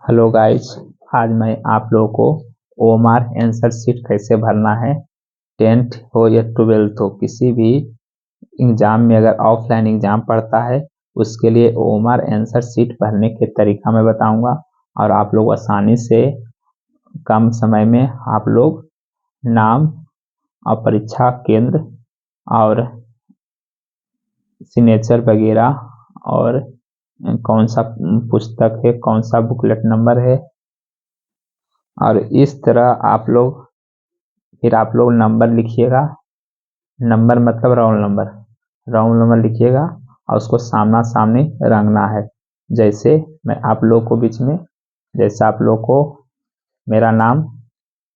Hello guys, आज मैं आप लोगों को ओएमआर आंसर शीट कैसे भरना है। 10th हो या 12th हो, किसी भी एग्जाम में अगर ऑफलाइन एग्जाम पड़ता है उसके लिए ओएमआर आंसर शीट भरने के तरीका मैं बताऊंगा और आप लोग आसानी से कम समय में आप लोग नाम और परीक्षा केंद्र और सिग्नेचर वगैरह और कौन सा पुस्तक है, कौन सा बुकलेट नंबर है, और इस तरह आप लोग नंबर लिखिएगा। नंबर मतलब रोल नंबर लिखिएगा और उसको सामना सामनी रंगना है। जैसे मैं आप लोग को बीच में, जैसे आप लोग को मेरा नाम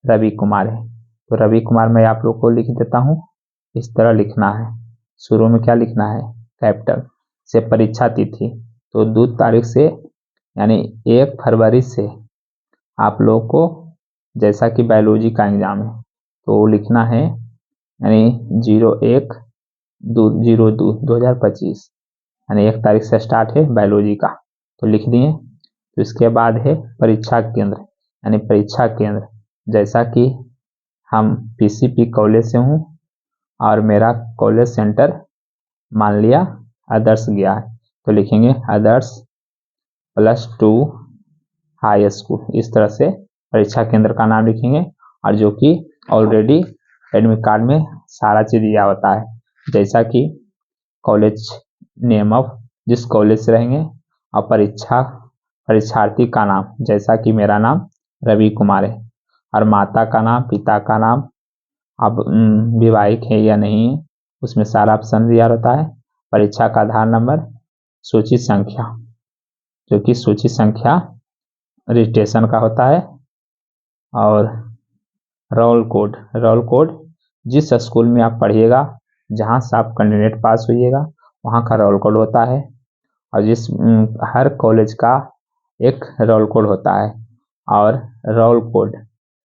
रवि कुमार है तो रवि कुमार मैं आप लोग को लिख देता हूँ। इस तरह लिखना है। शुरू में क्या लिखना है, कैपिटल से। परीक्षा तिथि तो 2 तारीख से यानी 1 फरवरी से आप लोग को, जैसा कि बायोलॉजी का एग्जाम है तो लिखना है यानी 01/2/2025 यानी 1 तारीख से स्टार्ट है बायोलॉजी का, तो लिख दिए। तो इसके बाद है परीक्षा केंद्र यानी परीक्षा केंद्र, जैसा कि हम पीसीपी कॉलेज से हूँ और मेरा कॉलेज सेंटर मान लिया आदर्श गया है तो लिखेंगे आदर्श +2 हाई स्कूल। इस तरह से परीक्षा केंद्र का नाम लिखेंगे और जो कि ऑलरेडी एडमिट कार्ड में सारा चीज दिया होता है, जैसा कि कॉलेज नेम ऑफ जिस कॉलेज से रहेंगे और परीक्षार्थी का नाम, जैसा कि मेरा नाम रवि कुमार है, और माता का नाम, पिता का नाम, अब विवाहित है या नहीं है उसमें सारा ऑप्शन दिया रहता है। परीक्षा का आधार नंबर, सूची संख्या जो कि सूची संख्या रजिस्ट्रेशन का होता है, और रोल कोड जिस स्कूल में आप पढ़िएगा, जहाँ से आप कैंडिडेट पास होइएगा वहाँ का रोल कोड होता है, और हर कॉलेज का एक रोल कोड होता है। और रोल कोड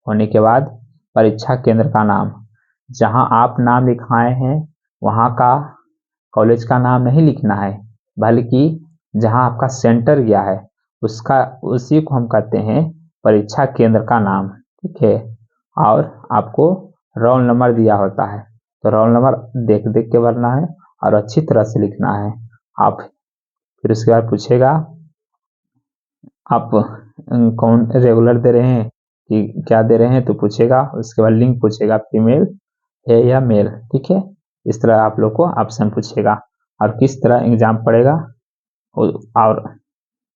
होने के बाद परीक्षा केंद्र का नाम, जहाँ आप नाम लिखवाए हैं वहाँ का कॉलेज का नाम नहीं लिखना है, बल्कि जहाँ आपका सेंटर गया है उसी को हम कहते हैं परीक्षा केंद्र का नाम। ठीक है, और आपको रोल नंबर दिया होता है तो रोल नंबर देख देख के भरना है और अच्छी तरह से लिखना है। आप फिर उसके बाद पूछेगा आप कौन रेगुलर दे रहे हैं कि क्या दे रहे हैं, तो पूछेगा। उसके बाद लिंग पूछेगा, फीमेल है या मेल। ठीक है, इस तरह आप लोग को ऑप्शन पूछेगा और किस तरह एग्जाम पड़ेगा। और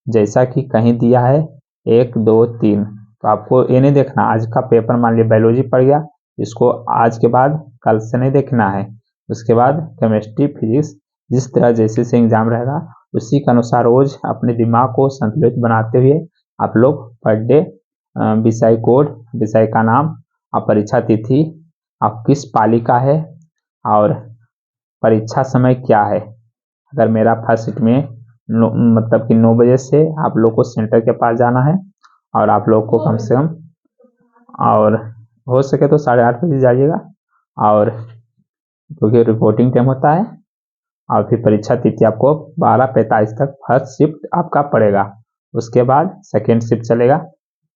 जैसा कि कहीं दिया है 1 2 3, तो आपको ये नहीं देखना आज का पेपर मान लिया बायोलॉजी पड़ गया, इसको आज के बाद कल से नहीं देखना है। उसके बाद केमिस्ट्री, फिजिक्स, जिस तरह जैसे से एग्जाम रहेगा उसी के अनुसार रोज अपने दिमाग को संतुलित बनाते हुए आप लोग पर डे विषय कोड, विषय का नाम और परीक्षा तिथि, आप किस पाली का है और परीक्षा समय क्या है। अगर मेरा फर्स्ट शिफ्ट में मतलब कि 9 बजे से आप लोग को सेंटर के पास जाना है और आप लोग को कम से कम, और हो सके तो 8:30 बजे जाइएगा, और क्योंकि रिपोर्टिंग टाइम होता है। और फिर परीक्षा तिथि आपको 12:45 तक फर्स्ट शिफ्ट आपका पड़ेगा। उसके बाद सेकेंड शिफ्ट चलेगा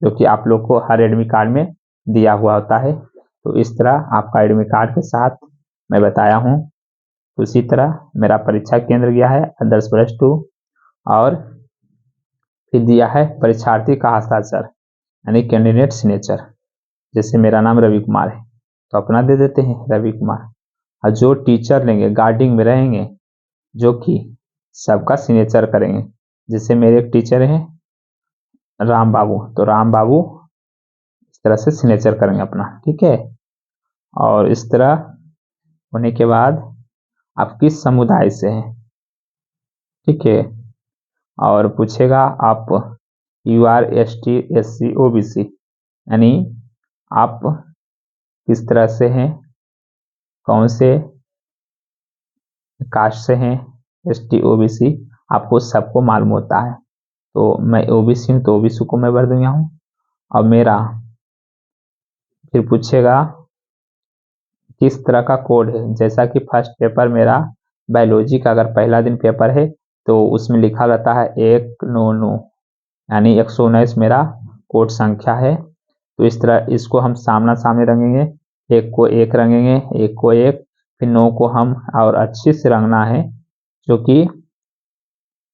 जो कि आप लोग को हर एडमिट कार्ड में दिया हुआ होता है। तो इस तरह आपका एडमिट कार्ड के साथ मैं बताया हूँ। उसी तरह मेरा परीक्षा केंद्र गया है आदर्श +2, और फिर दिया है परीक्षार्थी का हस्ताक्षर यानी कैंडिडेट सिग्नेचर। जैसे मेरा नाम रवि कुमार है तो अपना दे देते हैं रवि कुमार, और जो टीचर लेंगे गार्डिंग में रहेंगे जो कि सबका सिग्नेचर करेंगे। जैसे मेरे एक टीचर हैं राम बाबू, तो राम बाबू इस तरह से सिग्नेचर करेंगे अपना। ठीक है, और इस तरह होने के बाद आप किस समुदाय से हैं। ठीक है, और पूछेगा आप UR ST SC OBC यानी आप किस तरह से हैं, कौन से कास्ट से हैं। ST OBC आपको सबको मालूम होता है, तो मैं OBC हूँ तो OBC को मैं भर दूंगा हूँ। और मेरा फिर पूछेगा किस तरह का कोड है, जैसा कि फर्स्ट पेपर मेरा बायोलॉजी का अगर पहला दिन पेपर है तो उसमें लिखा रहता है 199 यानी 119 मेरा कोड संख्या है। तो इस तरह इसको हम सामना सामने रंगेंगे, एक को एक रंगेंगे, एक को एक, फिर 9 को हम और अच्छे से रंगना है जो कि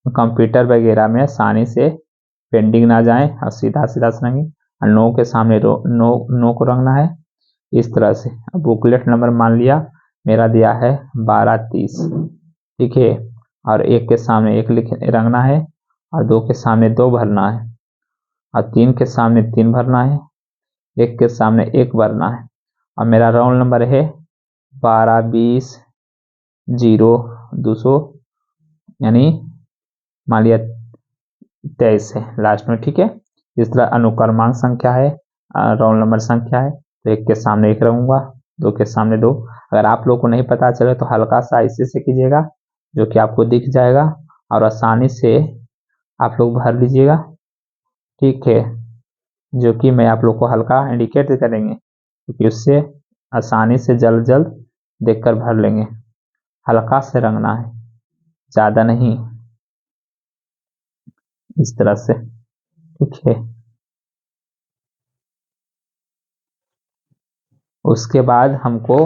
कंप्यूटर वगैरह में आसानी से पेंडिंग ना जाए और सीधा सीधा से रंगे। और 9 के सामने 9 को रंगना है इस तरह से। अब बुकलेट नंबर मान लिया मेरा दिया है 1230, ठीक है। और एक के सामने एक रंगना है, और 2 के सामने 2 भरना है, और 3 के सामने 3 भरना है, एक के सामने 1 भरना है। और मेरा रोल नंबर है 1220 यानी मान लिया 23 है लास्ट में, ठीक है। इस तरह अनुक्रमांक संख्या है, रोल नंबर संख्या है, तो एक के सामने एक रखूंगा, 2 के सामने 2। अगर आप लोग को नहीं पता चले तो हल्का सा इसी से कीजिएगा जो कि आपको दिख जाएगा, और आसानी से आप लोग भर लीजिएगा, ठीक है। जो कि मैं आप लोग को हल्का इंडिकेट करेंगे क्योंकि उससे आसानी से जल्द जल्द देखकर भर लेंगे। हल्का से रंगना है, ज़्यादा नहीं, इस तरह से, ठीक है। उसके बाद हमको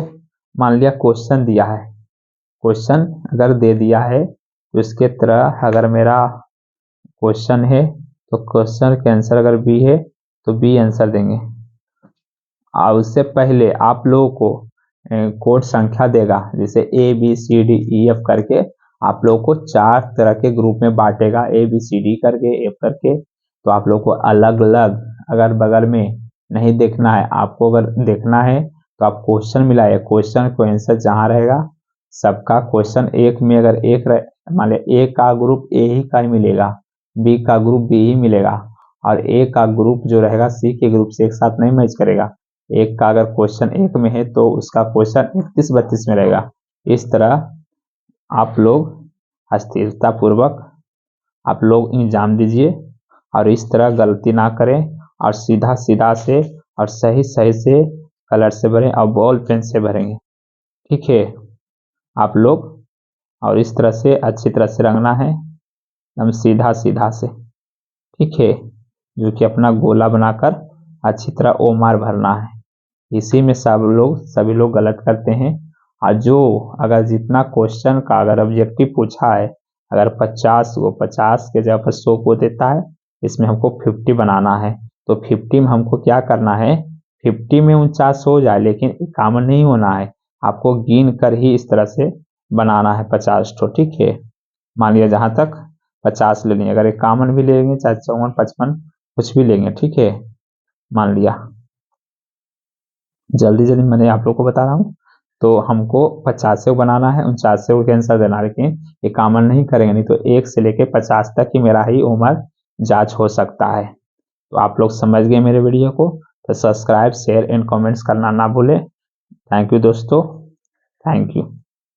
मान लिया क्वेश्चन दिया है, क्वेश्चन अगर दे दिया है तो इसके तरह अगर मेरा क्वेश्चन है तो क्वेश्चन के आंसर अगर बी है तो बी आंसर देंगे। और उससे पहले आप लोगों को कोड संख्या देगा, जैसे A B C D E F करके आप लोगों को 4 तरह के ग्रुप में बांटेगा, ए बी सी डी करके एफ करके। तो आप लोग को अलग अलग अगर बगल में नहीं देखना है, आपको अगर देखना है तो आप क्वेश्चन मिलाए, क्वेश्चन को आंसर जहाँ रहेगा सबका क्वेश्चन एक में अगर एक मान लिया ए का ग्रुप ए ही का ही मिलेगा, बी का ग्रुप बी ही मिलेगा, और ए का ग्रुप जो रहेगा सी के ग्रुप से एक साथ नहीं मैच करेगा। एक का अगर क्वेश्चन एक में है तो उसका क्वेश्चन 31-32 में रहेगा। इस तरह आप लोग स्थिरता पूर्वक आप लोग एग्जाम दीजिए, और इस तरह गलती ना करें, और सीधा सीधा से और सही सही से कलर से भरें और बॉल पेन से भरेंगे, ठीक है आप लोग। और इस तरह से अच्छी तरह से रंगना है, एकदम सीधा सीधा से, ठीक है। जो कि अपना गोला बनाकर अच्छी तरह ओमार भरना है। इसी में सभी लोग गलत करते हैं। और जो अगर जितना क्वेश्चन का अगर ऑब्जेक्टिव पूछा है, अगर 50 वो 50 के जगह पर 100 को देता है, इसमें हमको 50 बनाना है। तो 50 में हमको क्या करना है, 50 में 49 हो जाए लेकिन 51 नहीं होना है, आपको गिन कर ही इस तरह से बनाना है 50 तो, ठीक है। मान लिया जहाँ तक 50 ले लेंगे, अगर 51 भी लेंगे चाहे 54 55 कुछ भी लेंगे, ठीक है। मान लिया जल्दी जल्दी मैंने आप लोग को बता रहा हूँ। तो हमको 50 बनाना है, 49 को आंसर देना है, लेकिन 51 नहीं करेंगे, नहीं तो 1 से लेके 50 तक ही मेरा ही उम्र जांच हो सकता है। तो आप लोग समझ गए मेरे वीडियो को, तो सब्सक्राइब शेयर एंड कमेंट्स करना ना भूलें। थैंक यू दोस्तों, थैंक यू।